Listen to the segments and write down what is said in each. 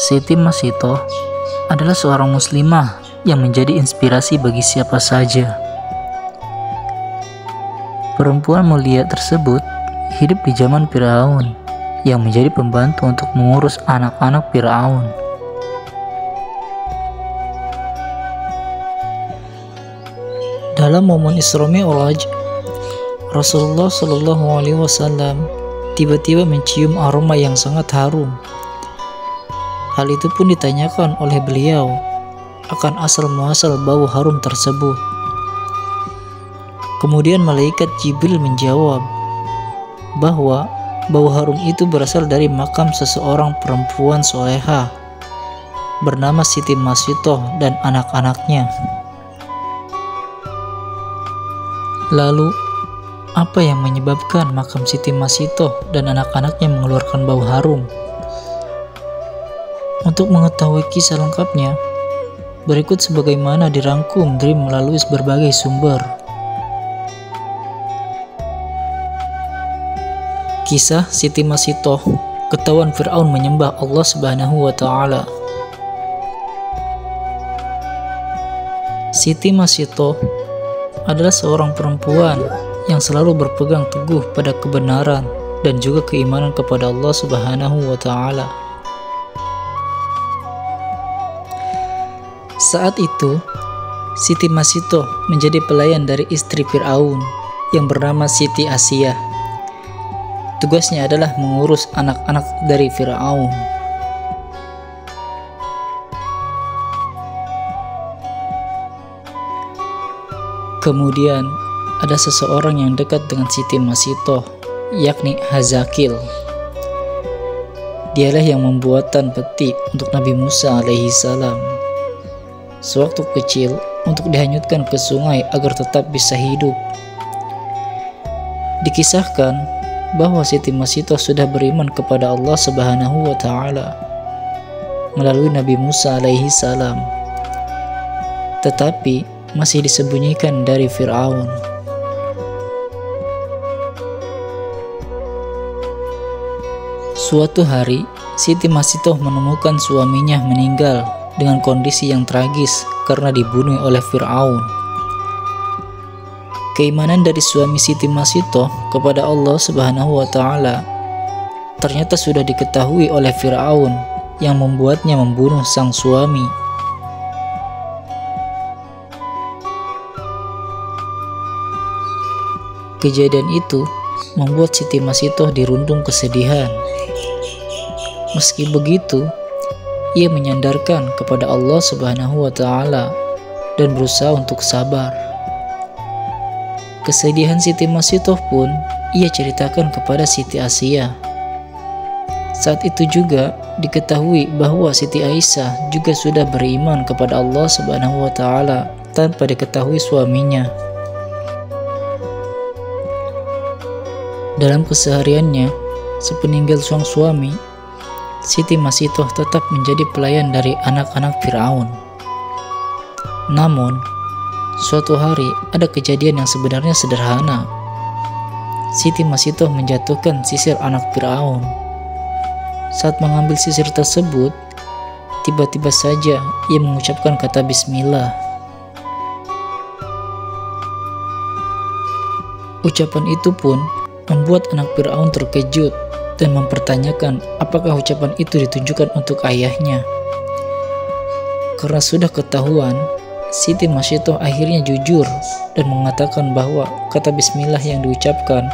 Siti Masitoh adalah seorang muslimah yang menjadi inspirasi bagi siapa saja. Perempuan mulia tersebut hidup di zaman Firaun yang menjadi pembantu untuk mengurus anak-anak Firaun. Dalam momen Isra Mi'raj, Rasulullah Shallallahu Alaihi Wasallam tiba-tiba mencium aroma yang sangat harum. Hal itu pun ditanyakan oleh beliau akan asal-muasal bau harum tersebut. Kemudian malaikat Jibril menjawab bahwa bau harum itu berasal dari makam seseorang perempuan solehah bernama Siti Masitoh dan anak-anaknya. Lalu, apa yang menyebabkan makam Siti Masitoh dan anak-anaknya mengeluarkan bau harum? Untuk mengetahui kisah lengkapnya, berikut sebagaimana dirangkum dari melalui berbagai sumber. Kisah Siti Masitoh, ketahuan Fir'aun menyembah Allah Subhanahu wa Ta'ala. Siti Masitoh adalah seorang perempuan yang selalu berpegang teguh pada kebenaran dan juga keimanan kepada Allah Subhanahu wa Ta'ala. Saat itu, Siti Masitoh menjadi pelayan dari istri Fir'aun yang bernama Siti Asyah. Tugasnya adalah mengurus anak-anak dari Fir'aun. Kemudian, ada seseorang yang dekat dengan Siti Masitoh, yakni Hazakil. Dialah yang membuatkan peti untuk Nabi Musa alaihi salam sewaktu kecil untuk dihanyutkan ke sungai agar tetap bisa hidup. Dikisahkan bahwa Siti Masitoh sudah beriman kepada Allah Subhanahu wa Ta'ala melalui Nabi Musa alaihi salam, tetapi masih disembunyikan dari Fir'aun. Suatu hari, Siti Masitoh menemukan suaminya meninggal dengan kondisi yang tragis karena dibunuh oleh Fir'aun. Keimanan dari suami Siti Masitoh kepada Allah Subhanahu wa Ta'ala ternyata sudah diketahui oleh Fir'aun yang membuatnya membunuh sang suami. Kejadian itu membuat Siti Masitoh dirundung kesedihan. Meski begitu, ia menyandarkan kepada Allah Subhanahu wa Ta'ala dan berusaha untuk sabar. Kesedihan Siti Masitoh pun ia ceritakan kepada Siti Asyah. Saat itu juga diketahui bahwa Siti Aisyah juga sudah beriman kepada Allah Subhanahu wa Ta'ala tanpa diketahui suaminya. Dalam kesehariannya, sepeninggal sang suami, Siti Masitoh tetap menjadi pelayan dari anak-anak Fir'aun. Namun, suatu hari ada kejadian yang sebenarnya sederhana. Siti Masitoh menjatuhkan sisir anak Fir'aun. Saat mengambil sisir tersebut, tiba-tiba saja ia mengucapkan kata Bismillah. Ucapan itu pun membuat anak Fir'aun terkejut dan mempertanyakan apakah ucapan itu ditujukan untuk ayahnya. Karena sudah ketahuan, Siti Masitoh akhirnya jujur dan mengatakan bahwa kata Bismillah yang diucapkan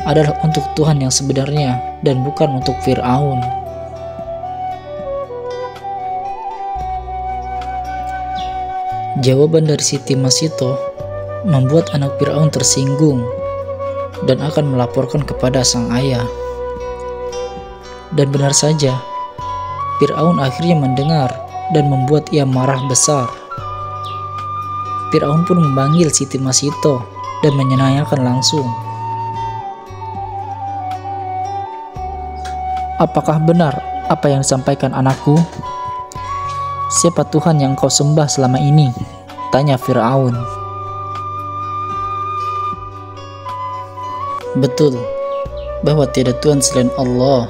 adalah untuk Tuhan yang sebenarnya dan bukan untuk Fir'aun. Jawaban dari Siti Masitoh membuat anak Fir'aun tersinggung dan akan melaporkan kepada sang ayah. Dan benar saja, Fir'aun akhirnya mendengar dan membuat ia marah besar. Fir'aun pun memanggil Siti Masitoh dan menyanyikan langsung. Apakah benar apa yang disampaikan anakku? Siapa Tuhan yang kau sembah selama ini? Tanya Fir'aun. Betul, bahwa tiada Tuhan selain Allah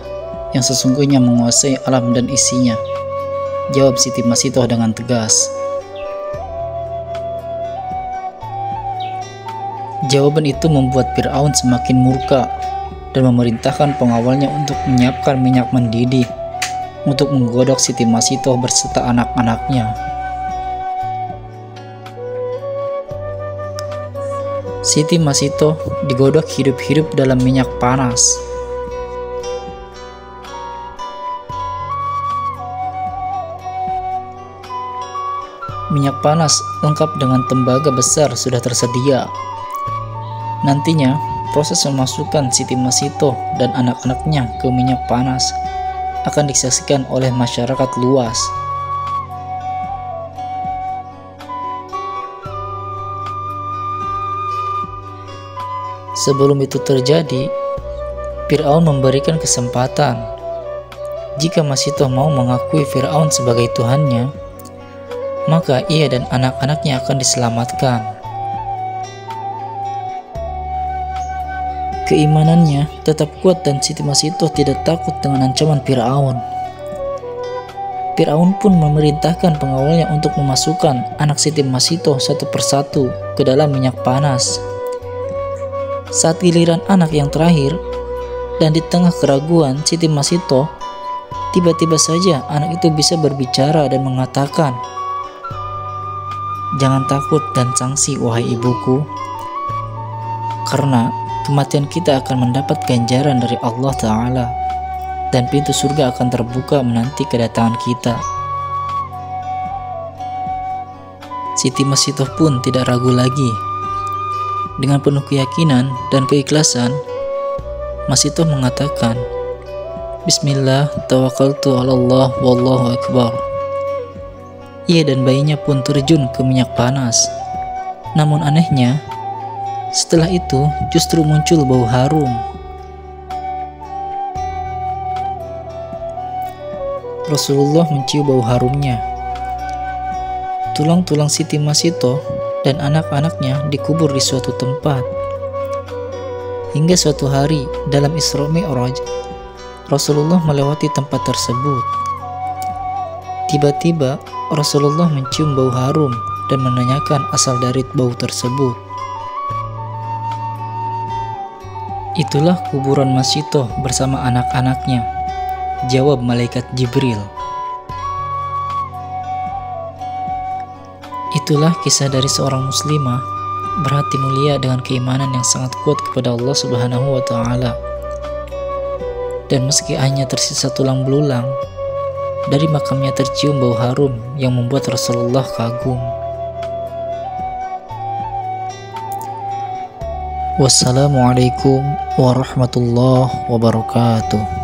yang sesungguhnya menguasai alam dan isinya. jawab Siti Masitoh dengan tegas. Jawaban itu membuat Fir'aun semakin murka dan memerintahkan pengawalnya untuk menyiapkan minyak mendidih untuk menggodok Siti Masitoh berserta anak-anaknya. Siti Masitoh digodok hidup-hidup dalam minyak panas. Minyak panas lengkap dengan tembaga besar sudah tersedia. Nantinya, proses memasukkan Siti Masitoh dan anak-anaknya ke minyak panas akan disaksikan oleh masyarakat luas. Sebelum itu terjadi, Fir'aun memberikan kesempatan. Jika Masitoh mau mengakui Fir'aun sebagai Tuhannya, maka ia dan anak-anaknya akan diselamatkan. Keimanannya tetap kuat dan Siti Masitoh tidak takut dengan ancaman Fir'aun. Fir'aun pun memerintahkan pengawalnya untuk memasukkan anak Siti Masitoh satu persatu ke dalam minyak panas. Saat giliran anak yang terakhir, dan di tengah keraguan Siti Masitoh, tiba-tiba saja anak itu bisa berbicara dan mengatakan, "Jangan takut dan sangsi, wahai ibuku, karena kematian kita akan mendapat ganjaran dari Allah Ta'ala, dan pintu surga akan terbuka menanti kedatangan kita." Siti Masitoh pun tidak ragu lagi. Dengan penuh keyakinan dan keikhlasan, Masitoh mengatakan, "Bismillah, tawakkaltu ala Allah, wallahu akbar." Ia dan bayinya pun terjun ke minyak panas. Namun anehnya, setelah itu justru muncul bau harum. Rasulullah mencium bau harumnya. Tulang-tulang Siti Masitoh dan anak-anaknya dikubur di suatu tempat. Hingga suatu hari dalam Isra Mi'raj, Rasulullah melewati tempat tersebut. Tiba-tiba Rasulullah mencium bau harum dan menanyakan asal dari bau tersebut. "Itulah kuburan Masitoh bersama anak-anaknya," jawab malaikat Jibril. Itulah kisah dari seorang muslimah berhati mulia dengan keimanan yang sangat kuat kepada Allah Subhanahu wa Ta'ala. Dan meski hanya tersisa tulang belulang, dari makamnya tercium bau harum yang membuat Rasulullah kagum. Wassalamualaikum warahmatullahi wabarakatuh.